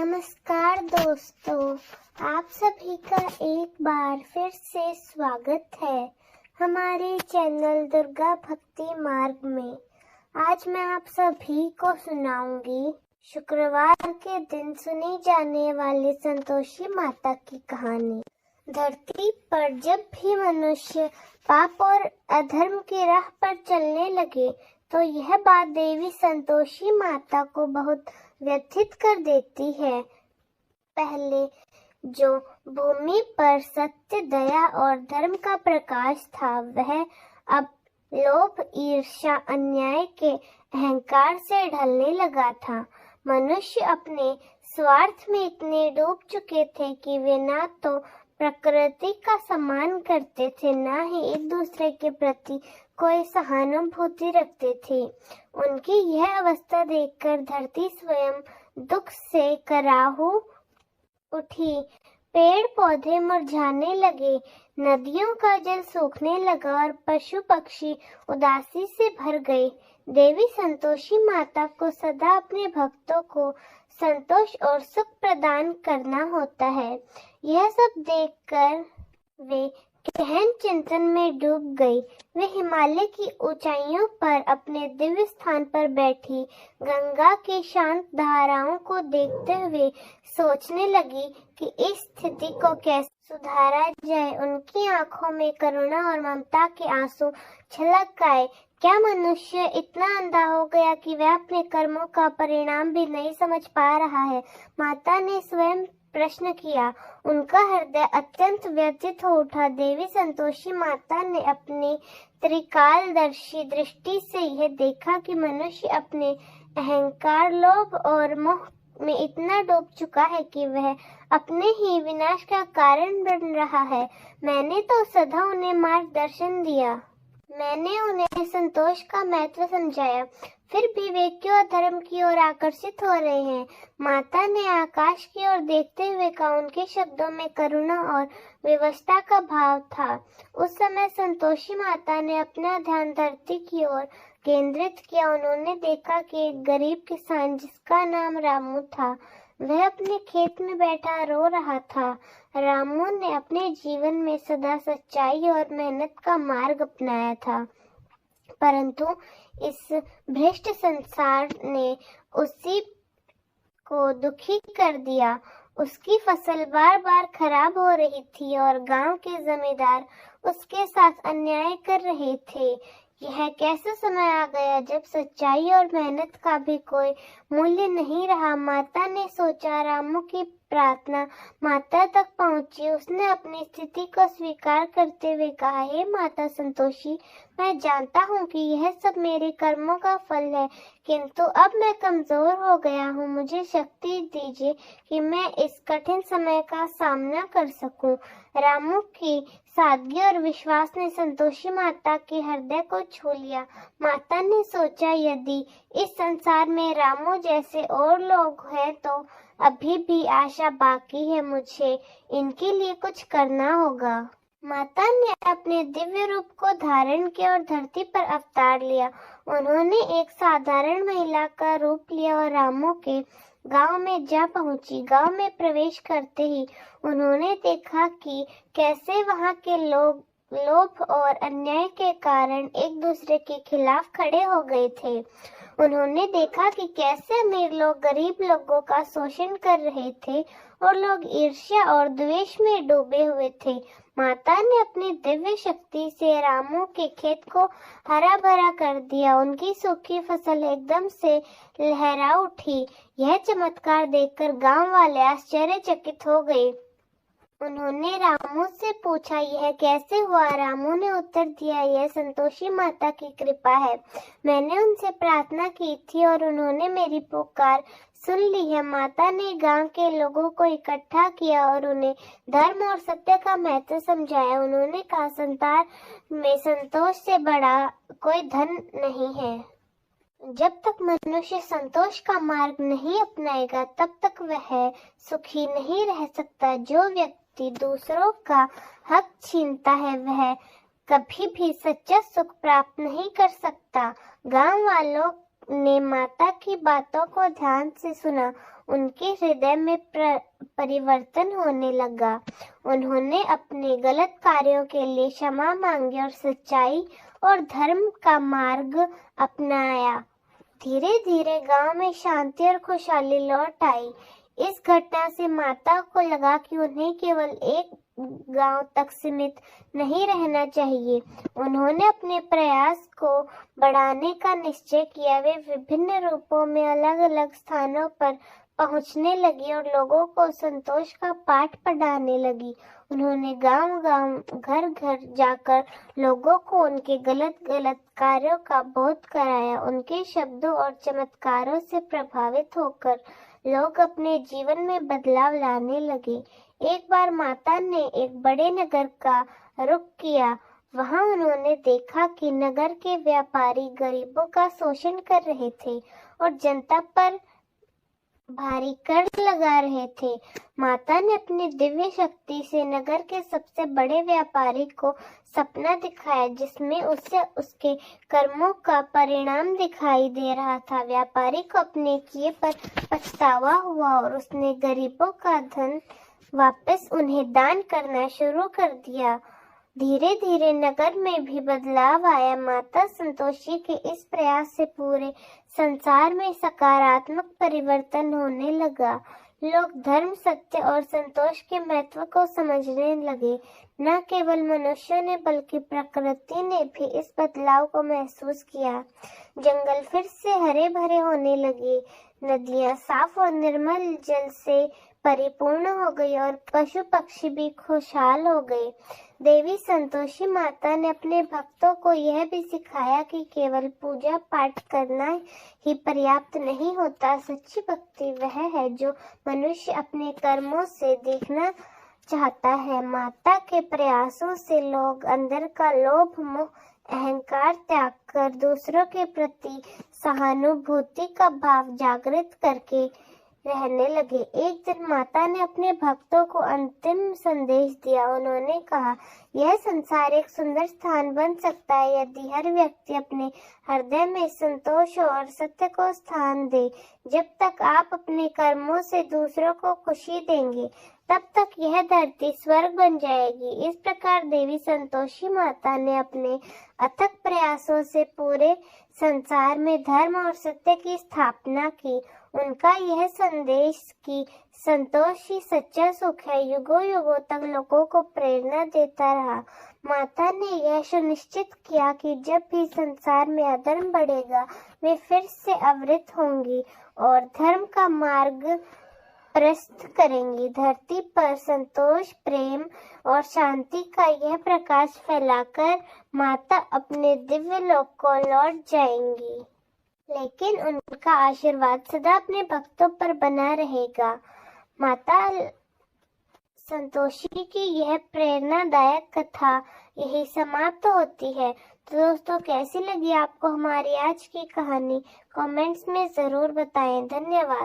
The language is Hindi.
नमस्कार दोस्तों, आप सभी का एक बार फिर से स्वागत है हमारे चैनल दुर्गा भक्ति मार्ग में। आज मैं आप सभी को सुनाऊंगी शुक्रवार के दिन सुनी जाने वाली संतोषी माता की कहानी। धरती पर जब भी मनुष्य पाप और अधर्म की राह पर चलने लगे तो यह बात देवी संतोषी माता को बहुत व्यथित कर देती है। पहले जो भूमि पर सत्य, दया और धर्म का प्रकाश था, वह अब लोभ, ईर्ष्या, अन्याय के अहंकार से ढलने लगा था। मनुष्य अपने स्वार्थ में इतने डूब चुके थे कि वे ना तो प्रकृति का सम्मान करते थे, ना ही एक दूसरे के प्रति कोई सहानुभूति रखते थे। उनकी यह अवस्था देखकर धरती स्वयं दुख से कराहू उठी। पेड़ पौधे मुरझाने लगे, नदियों का जल सूखने लगा और पशु पक्षी उदासी से भर गए। देवी संतोषी माता को सदा अपने भक्तों को संतोष और सुख प्रदान करना होता है। यह सब देखकर वे गहन चिंतन में डूब गई। वे हिमालय की ऊंचाइयों पर अपने दिव्य स्थान पर बैठी गंगा की शांत धाराओं को देखते हुए सोचने लगी कि इस स्थिति को कैसे सुधारा जाए। उनकी आंखों में करुणा और ममता के आंसू छलक आए। क्या मनुष्य इतना अंधा हो गया कि वह अपने कर्मों का परिणाम भी नहीं समझ पा रहा है? माता ने स्वयं प्रश्न किया। उनका हृदय अत्यंत व्यथित हो उठा। देवी संतोषी माता ने अपनी त्रिकालदर्शी दृष्टि से यह देखा कि मनुष्य अपने अहंकार, लोभ और मोह में इतना डूब चुका है कि वह अपने ही विनाश का कारण बन रहा है। मैंने तो सदा उन्हें मार्गदर्शन दिया, मैंने उन्हें संतोष का महत्व समझाया, फिर भी वे क्यों धर्म की ओर आकर्षित हो रहे हैं? माता ने आकाश की ओर देखते हुए कहा। उनके शब्दों में करुणा और विवशता का भाव था। उस समय संतोषी माता ने अपना ध्यान धरती की ओर केंद्रित किया। उन्होंने देखा कि एक गरीब किसान, जिसका नाम रामू था, वह अपने खेत में बैठा रो रहा था। रामू ने अपने जीवन में सदा सच्चाई और मेहनत का मार्ग अपनाया था, परंतु इस भ्रष्ट संसार ने उसी को दुखी कर दिया। उसकी फसल बार बार खराब हो रही थी और गांव के जमींदार उसके साथ अन्याय कर रहे थे। यह कैसा समय आ गया जब सच्चाई और मेहनत का भी कोई मूल्य नहीं रहा। माता ने सोचा। रामू की प्रार्थना माता तक पहुंची। उसने अपनी स्थिति को स्वीकार करते हुए कहा, हे माता संतोषी, मैं जानता हूँ कि यह सब मेरे कर्मों का फल है, किंतु अब मैं कमजोर हो गया हूँ। मुझे शक्ति दीजिए कि मैं इस कठिन समय का सामना कर सकूं। रामू की सादगी और विश्वास ने संतोषी माता के हृदय को छू लिया। माता ने सोचा, यदि इस संसार में रामू जैसे और लोग हैं तो अभी भी आशा बाकी है। मुझे इनके लिए कुछ करना होगा। माता ने अपने दिव्य रूप को धारण किया और धरती पर अवतार लिया। उन्होंने एक साधारण महिला का रूप लिया और रामू के गांव में जा पहुंची। गांव में प्रवेश करते ही उन्होंने देखा कि कैसे वहां के लोग लोभ और अन्याय के कारण एक दूसरे के खिलाफ खड़े हो गए थे। उन्होंने देखा कि कैसे अमीर लोग गरीब लोगों का शोषण कर रहे थे और लोग ईर्ष्या और द्वेष में डूबे हुए थे। माता ने अपनी दिव्य शक्ति से रामू के खेत को हरा भरा कर दिया। उनकी सूखी फसल एकदम से लहरा उठी। यह चमत्कार देखकर गांव वाले आश्चर्यचकित हो गए। उन्होंने रामू से पूछा, यह कैसे हुआ? रामू ने उत्तर दिया, यह संतोषी माता की कृपा है। मैंने उनसे प्रार्थना की थी और उन्होंने मेरी पुकार सुन ली है। माता ने गांव के लोगों को इकट्ठा किया और उन्हें धर्म और सत्य का महत्व समझाया। उन्होंने कहा, संसार में संतोष से बड़ा कोई धन नहीं है। जब तक मनुष्य संतोष का मार्ग नहीं अपनाएगा, तब तक वह सुखी नहीं रह सकता। जो व्यक्ति दूसरों का हक छीनता है, वह कभी भी सच्चा सुख प्राप्त नहीं कर सकता। गांव वालों ने माता की बातों को ध्यान से सुना, उनके हृदय में परिवर्तन होने लगा। उन्होंने अपने गलत कार्यों के लिए क्षमा मांगी और सच्चाई और धर्म का मार्ग अपनाया। धीरे धीरे गांव में शांति और खुशहाली लौट आई। इस घटना से माता को लगा कि उन्हें केवल एक गांव तक सीमित नहीं रहना चाहिए। उन्होंने अपने प्रयास को बढ़ाने का निश्चय किया। वे विभिन्न रूपों में अलग अलग स्थानों पर पहुंचने लगी और लोगों को संतोष का पाठ पढ़ाने लगी। उन्होंने गांव-गांव, घर-घर जाकर लोगों को उनके गलत कार्यों का बोध कराया। उनके शब्दों और चमत्कारों से प्रभावित होकर लोग अपने जीवन में बदलाव लाने लगे। एक बार माता ने एक बड़े नगर का रुख किया। वहां उन्होंने देखा कि नगर के व्यापारी गरीबों का शोषण कर रहे थे और जनता पर भारी कर लगा रहे थे। माता ने अपनी दिव्य शक्ति से नगर के सबसे बड़े व्यापारी को सपना दिखाया, जिसमें उसे उसके कर्मों का परिणाम दिखाई दे रहा था। व्यापारी को अपने किए पर पछतावा हुआ और उसने गरीबों का धन वापस उन्हें दान करना शुरू कर दिया। धीरे धीरे नगर में भी बदलाव आया। माता संतोषी के इस प्रयास से पूरे संसार में सकारात्मक परिवर्तन होने लगा। लोग धर्म, सत्य और संतोष के महत्व को समझने लगे। न केवल मनुष्यों ने बल्कि प्रकृति ने भी इस बदलाव को महसूस किया। जंगल फिर से हरे भरे होने लगे। नदियां साफ और निर्मल जल से परिपूर्ण हो गई और पशु पक्षी भी खुशहाल हो गए। देवी संतोषी माता ने अपने भक्तों को यह भी सिखाया कि केवल पूजा पाठ करना ही पर्याप्त नहीं होता। सच्ची भक्ति वह है जो मनुष्य अपने कर्मों से देखना चाहता है। माता के प्रयासों से लोग अंदर का लोभ, मोह, अहंकार त्याग कर दूसरों के प्रति सहानुभूति का भाव जागृत करके रहने लगे। एक दिन माता ने अपने भक्तों को अंतिम संदेश दिया। उन्होंने कहा, यह संसार एक सुंदर स्थान बन सकता है यदि हर व्यक्ति अपने हृदय में संतोष और सत्य को स्थान दे। जब तक आप अपने कर्मों से दूसरों को खुशी देंगे, तब तक यह धरती स्वर्ग बन जाएगी। इस प्रकार देवी संतोषी माता ने अपने अथक प्रयासों से पूरे संसार में धर्म और सत्य की स्थापना की। उनका यह संदेश कि संतोष ही सच्चा सुख है, युगों युगों तक लोगों को प्रेरणा देता रहा। माता ने यह सुनिश्चित किया कि जब भी संसार में अधर्म बढ़ेगा, वे फिर से अवृत होंगी और धर्म का मार्ग प्रशस्त करेंगी। धरती पर संतोष, प्रेम और शांति का यह प्रकाश फैलाकर माता अपने दिव्य लोक को लौट जाएंगी। लेकिन उनका आशीर्वाद सदा अपने भक्तों पर बना रहेगा। माता संतोषी की यह प्रेरणादायक कथा यही समाप्त होती है। तो दोस्तों, कैसी लगी आपको हमारी आज की कहानी? कमेंट्स में जरूर बताएं। धन्यवाद।